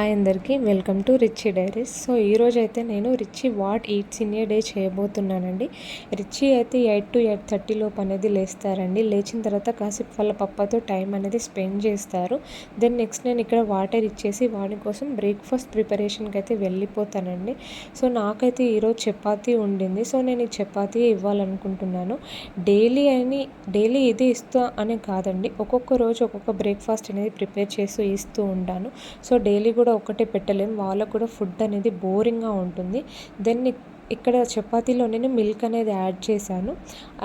Hi అందరికీ welcome to Richie diaries. So ఈరోజు అయితే నేను Richie what eats in a day చేయబోతున్నానండి. రిచీ అయితే 8 to 8:30 లోపు అనేది లేస్తారండి. లేచిన తర్వాత కాసేపు వాళ్ళ పప్పతో టైం అనేది స్పెండ్ చేస్తారు. దెన్ నెక్స్ట్ నేను ఇక్కడ వాటర్ ఇచ్చేసి వాడి కోసం బ్రేక్ఫాస్ట్ ప్రిపరేషన్కి అయితే వెళ్ళిపోతానండి. సో నాకైతే ఈరోజు చపాతీ ఉండింది. సో నేను ఈ చపాతీ ఇవ్వాలనుకుంటున్నాను. డైలీ ఇది ఇస్తా అనే కాదండి, ఒక్కొక్క రోజు ఒక్కొక్క బ్రేక్ఫాస్ట్ అనేది ప్రిపేర్ చేసి ఇస్తూ ఉంటాను. సో డైలీ కూడా ఒకటే పెట్టలేము, వాళ్ళకు కూడా ఫుడ్ అనేది బోరింగ్గా ఉంటుంది. దెన్ ఇక్కడ చపాతీలో నేను మిల్క్ అనేది యాడ్ చేశాను.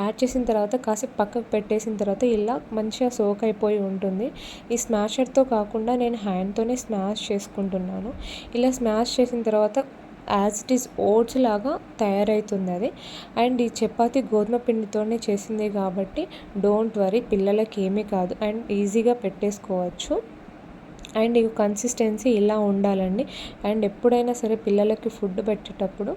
యాడ్ చేసిన తర్వాత కాసేపు పక్కకు పెట్టేసిన తర్వాత ఇలా మంచిగా సోక్ అయిపోయి ఉంటుంది. ఈ స్మాషర్తో కాకుండా నేను హ్యాండ్తోనే స్మాష్ చేసుకుంటున్నాను. ఇలా స్మాష్ చేసిన తర్వాత యాజ్ ఇట్ ఈస్ ఓట్స్ లాగా తయారవుతుంది అది. అండ్ ఈ చపాతీ గోధుమ పిండితోనే చేసింది కాబట్టి డోంట్ వరీ, పిల్లలకి ఏమీ కాదు అండ్ ఈజీగా పెట్టేసుకోవచ్చు. అండ్ ఈ కన్సిస్టెన్సీ ఇలా ఉండాలండి. అండ్ ఎప్పుడైనా సరే పిల్లలకి ఫుడ్ పెట్టేటప్పుడు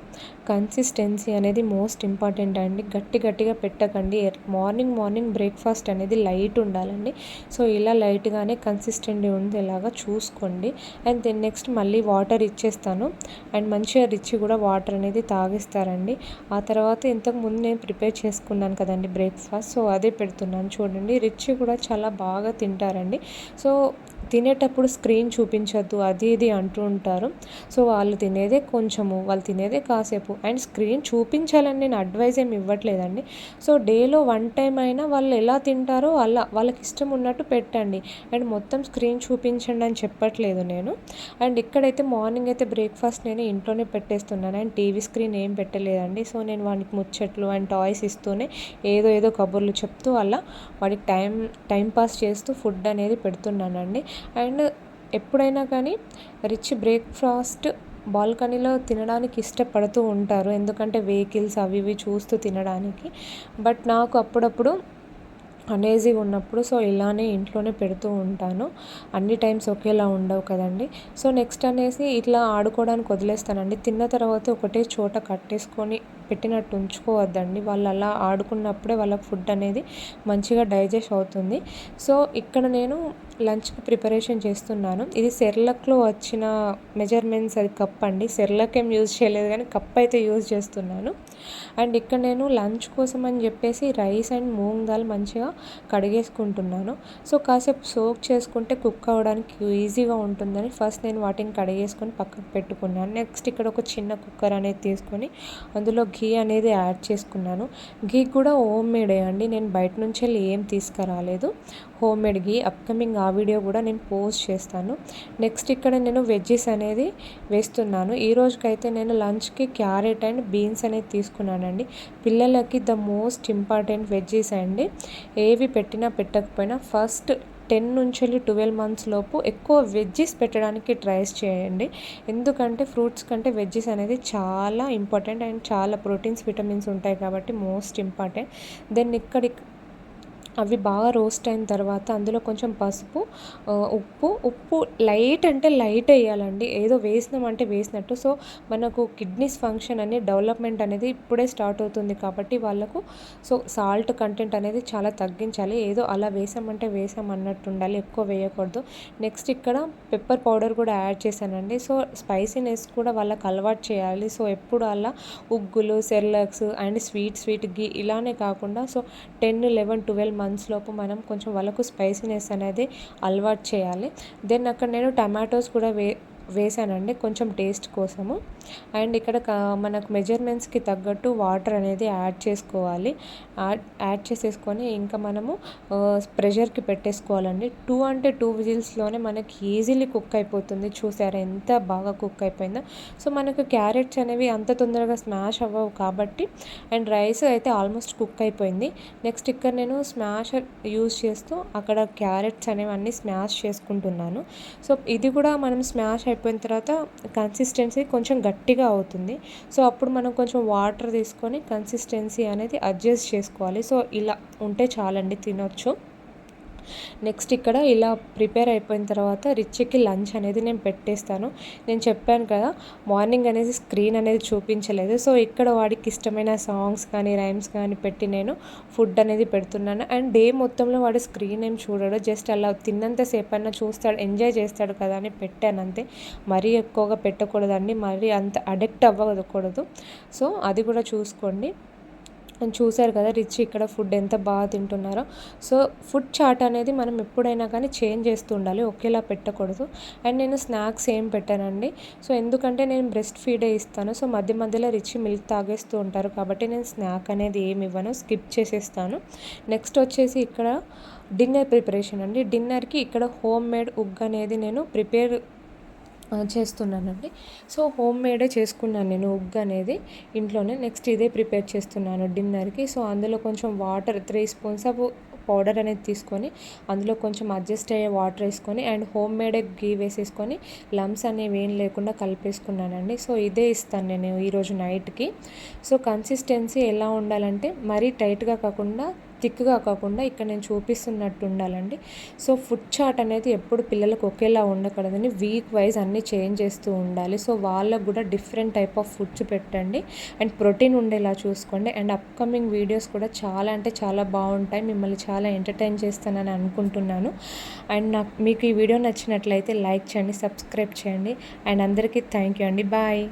కన్సిస్టెన్సీ అనేది మోస్ట్ ఇంపార్టెంట్ అండి. గట్టిగా పెట్టకండి. మార్నింగ్ బ్రేక్ఫాస్ట్ అనేది లైట్ ఉండాలండి. సో ఇలా లైట్గానే కన్సిస్టెంట్ ఉండేలాగా చూసుకోండి. అండ్ దెన్ నెక్స్ట్ మళ్ళీ వాటర్ ఇచ్చేస్తాను. అండ్ మంచిగా రిచ్ కూడా వాటర్ అనేది తాగిస్తారండి. ఆ తర్వాత ఇంతకుముందు నేను ప్రిపేర్ చేసుకున్నాను కదండి బ్రేక్ఫాస్ట్, సో అదే పెడుతున్నాను చూడండి. రిచ్ కూడా చాలా బాగా తింటారండి. సో తినేటప్పుడు స్క్రీన్ చూపించొద్దు అది ఇది అంటూ ఉంటారు. సో వాళ్ళు తినేదే కొంచెము, వాళ్ళు తినేదే కాసేపు, అండ్ స్క్రీన్ చూపించాలని నేను అడ్వైజ్ ఏమి ఇవ్వట్లేదండి. సో డేలో 1 టైం అయినా వాళ్ళు ఎలా తింటారో అలా వాళ్ళకి ఇష్టం ఉన్నట్టు పెట్టండి. అండ్ మొత్తం స్క్రీన్ చూపించండి అని చెప్పట్లేదు నేను. అండ్ ఇక్కడైతే మార్నింగ్ అయితే బ్రేక్ఫాస్ట్ నేను ఇంట్లోనే పెట్టేస్తున్నాను. అండ్ టీవీ స్క్రీన్ ఏం పెట్టలేదండి. సో నేను వానికి ముచ్చట్లు అండ్ టాయ్స్ ఇస్తూనే ఏదో కబుర్లు చెప్తూ అలా వాడికి టైం పాస్ చేస్తూ ఫుడ్ అనేది పెడుతున్నానండి. అండ్ ఎప్పుడైనా కానీ రిచ్ బ్రేక్ఫాస్ట్ బాల్కనీలో తినడానికి ఇష్టపడుతూ ఉంటారు, ఎందుకంటే వెహికల్స్ అవి ఇవి చూస్తూ తినడానికి. బట్ నాకు అప్పుడప్పుడు అనేజీగా ఉన్నప్పుడు సో ఇలానే ఇంట్లోనే పెడుతూ ఉంటాను. అన్ని టైమ్స్ ఒకేలా ఉండవు కదండి. సో నెక్స్ట్ అనేసి ఇట్లా ఆడుకోవడానికి వదిలేస్తానండి. తిన్న తర్వాత ఒకటే చోట కట్టేసుకొని పెట్టినట్టు ఉంచుకోవద్దండి. వాళ్ళు అలా ఆడుకున్నప్పుడే వాళ్ళకి ఫుడ్ అనేది మంచిగా డైజెస్ట్ అవుతుంది. సో ఇక్కడ నేను లంచ్కి ప్రిపరేషన్ చేస్తున్నాను. ఇది సెర్లాక్లో వచ్చిన మెజర్మెంట్స్, అది కప్ అండి. సెర్లాక్ ఏం యూజ్ చేయలేదు కానీ కప్ అయితే యూజ్ చేస్తున్నాను. అండ్ ఇక్కడ నేను లంచ్ కోసం అని చెప్పేసి రైస్ అండ్ మూంగ్ దాల్ మంచిగా కడిగేసుకుంటున్నాను. సో కాసేపు సోక్ చేసుకుంటే కుక్ అవ్వడానికి ఈజీగా ఉంటుందని ఫస్ట్ నేను వాటిని కడిగేసుకొని పక్కకు పెట్టుకున్నాను. నెక్స్ట్ ఇక్కడ ఒక చిన్న కుక్కర్ అనేది తీసుకొని అందులో ఘీ అనేది యాడ్ చేసుకున్నాను. ఘీ కూడా హోమ్ మేడే అండి, నేను బయట నుంచి వెళ్ళి ఏం తీసుకురాలేదు. హోమ్ మేడ్ ఘీ అప్కమింగ్ ఆ వీడియో కూడా నేను పోస్ట్ చేస్తాను. నెక్స్ట్ ఇక్కడ నేను వెజ్జెస్ అనేది వేస్తున్నాను. ఈ రోజుకైతే నేను లంచ్కి క్యారెట్ అండ్ బీన్స్ అనేది తీసుకున్నానండి. పిల్లలకి ద మోస్ట్ ఇంపార్టెంట్ వెజ్జెస్ అండి. ఏవి పెట్టినా పెట్టకపోయినా ఫస్ట్ 10 నుంచి 12 మంత్స్ లోపు ఎక్కువ వెజ్జెస్ పెట్టడానికి ట్రైస్ చేయండి. ఎందుకంటే ఫ్రూట్స్ కంటే వెజ్జెస్ అనేది చాలా ఇంపార్టెంట్ అండ్ చాలా ప్రోటీన్స్, విటమిన్స్ ఉంటాయి కాబట్టి మోస్ట్ ఇంపార్టెంట్. దెన్ ఇక్కడ అవి బాగా రోస్ట్ అయిన తర్వాత అందులో కొంచెం పసుపు, ఉప్పు లైట్ అంటే లైట్ వేయాలండి. ఏదో వేసినామంటే వేసినట్టు. సో మనకు కిడ్నీస్ ఫంక్షన్ అని డెవలప్మెంట్ అనేది ఇప్పుడే స్టార్ట్ అవుతుంది కాబట్టి వాళ్ళకు సో సాల్ట్ కంటెంట్ అనేది చాలా తగ్గించాలి. ఏదో అలా వేసామంటే వేసామన్నట్టు ఉండాలి, ఎక్కువ వేయకూడదు. నెక్స్ట్ ఇక్కడ పెప్పర్ పౌడర్ కూడా యాడ్ చేశానండి. సో స్పైసీనెస్ కూడా వాళ్ళకి అలవాటు చేయాలి. సో ఎప్పుడు అలా ఉగ్గులు, సెర్లాక్స్ అండ్ స్వీట్ ఘీ ఇలానే కాకుండా సో 10, 11, 12 మంత్స్ లోపు మనం కొంచెం వాళ్ళకు స్పైసీనెస్ అనేది అలవాటు చేయాలి. దెన్ అక్కడ నేను టమాటోస్ కూడా వేసానండి కొంచెం టేస్ట్ కోసము. అండ్ ఇక్కడ మనకు మెజర్మెంట్స్కి తగ్గట్టు వాటర్ అనేది యాడ్ చేసుకోవాలి. యాడ్ చేసేసుకొని ఇంకా మనము ప్రెషర్కి పెట్టేసుకోవాలండి. 2 విజిల్స్లోనే మనకి ఈజీలీ కుక్ అయిపోతుంది. చూసారా ఎంత బాగా కుక్ అయిపోయిందో. సో మనకు క్యారెట్స్ అనేవి అంత తొందరగా స్మాష్ అవ్వవు కాబట్టి. అండ్ రైస్ అయితే ఆల్మోస్ట్ కుక్ అయిపోయింది. నెక్స్ట్ ఇక్కడ నేను స్మాషర్ యూజ్ చేస్తూ అక్కడ క్యారెట్స్ అనేవి అన్నీ స్మాష్ చేసుకుంటున్నాను. సో ఇది కూడా మనం స్మాష్ అయిపోయిన తర్వాత కన్సిస్టెన్సీ కొంచెం గట్టిగా అవుతుంది. సో అప్పుడు మనం కొంచెం వాటర్ తీసుకొని కన్సిస్టెన్సీ అనేది అడ్జస్ట్ చేసుకోవాలి. సో ఇలా ఉంటే చాలండి, తినొచ్చు. నెక్స్ట్ ఇక్కడ ఇలా ప్రిపేర్ అయిపోయిన తర్వాత రిచ్చికి లంచ్ అనేది నేను పెట్టేస్తాను. నేను చెప్పాను కదా మార్నింగ్ అనేది స్క్రీన్ అనేది చూపించలేదు. సో ఇక్కడ వాడికి ఇష్టమైన సాంగ్స్ కానీ రైమ్స్ కానీ పెట్టి నేను ఫుడ్ అనేది పెడుతున్నాను. అండ్ డే మొత్తంలో వాడు స్క్రీన్ ఏం చూడడు, జస్ట్ అలా తిన్నంతసేపు అన్నా చూస్తాడు, ఎంజాయ్ చేస్తాడు కదా అని పెట్టాను అంతే. మరీ ఎక్కువగా పెట్టకూడదండి, మరీ అంత అడిక్ట్ అవ్వకూడదు. సో అది కూడా చూసుకోండి. చూసారు కదా రిచ్ ఇక్కడ ఫుడ్ ఎంత బాగా తింటున్నారో. సో ఫుడ్ చార్ట్ అనేది మనం ఎప్పుడైనా కానీ చేంజ్ చేస్తూ ఉండాలి, ఒకేలా పెట్టకూడదు. అండ్ నేను స్నాక్స్ ఏం పెట్టానండి, సో ఎందుకంటే నేను బ్రెస్ట్ ఫీడే ఇస్తాను. సో మధ్య మధ్యలో రిచ్ మిల్క్ తాగేస్తూ ఉంటారు కాబట్టి నేను స్నాక్ అనేది ఏమి ఇవ్వను, స్కిప్ చేసేస్తాను. నెక్స్ట్ వచ్చేసి ఇక్కడ డిన్నర్ ప్రిపరేషన్ అండి. డిన్నర్కి ఇక్కడ హోమ్ మేడ్ ఉగ్ అనేది నేను ప్రిపేర్ చేస్తున్నానండి. సో హోమ్ మేడే చేసుకున్నాను నేను ఉగ్ అనేది ఇంట్లోనే. నెక్స్ట్ ఇదే ప్రిపేర్ చేస్తున్నాను డిన్నర్కి. సో అందులో కొంచెం వాటర్ 3 స్పూన్స్ ఆఫ్ పౌడర్ అనేది తీసుకొని అందులో కొంచెం అడ్జస్ట్ అయ్యే వాటర్ వేసుకొని అండ్ హోమ్ మేడ్ గీ వేసేసుకొని లమ్స్ అనేవి ఏం లేకుండా కలిపేసుకున్నానండి. సో ఇదే ఇస్తాను నేను ఈరోజు నైట్కి. సో కన్సిస్టెన్సీ ఎలా ఉండాలంటే మరీ టైట్గా కాకుండా థిక్గా కాకుండా ఇక్కడ నేను చూపిస్తున్నట్టు ఉండాలండి. సో ఫుడ్ చార్ట్ అనేది ఎప్పుడు పిల్లలకు ఒకేలా ఉండకూడదని వీక్ వైజ్ అన్నీ చేంజ్ చేస్తూ ఉండాలి. సో వాళ్ళకు కూడా డిఫరెంట్ టైప్ ఆఫ్ ఫుడ్స్ పెట్టండి అండ్ ప్రోటీన్ ఉండేలా చూసుకోండి. అండ్ అప్కమింగ్ వీడియోస్ కూడా చాలా అంటే చాలా బాగుంటాయి, మిమ్మల్ని చాలా ఎంటర్టైన్ చేస్తానని అనుకుంటున్నాను. అండ్ మీకు ఈ వీడియో నచ్చినట్లయితే లైక్ చేయండి, సబ్స్క్రైబ్ చేయండి. అండ్ అందరికీ థ్యాంక్ యూ అండి. బాయ్.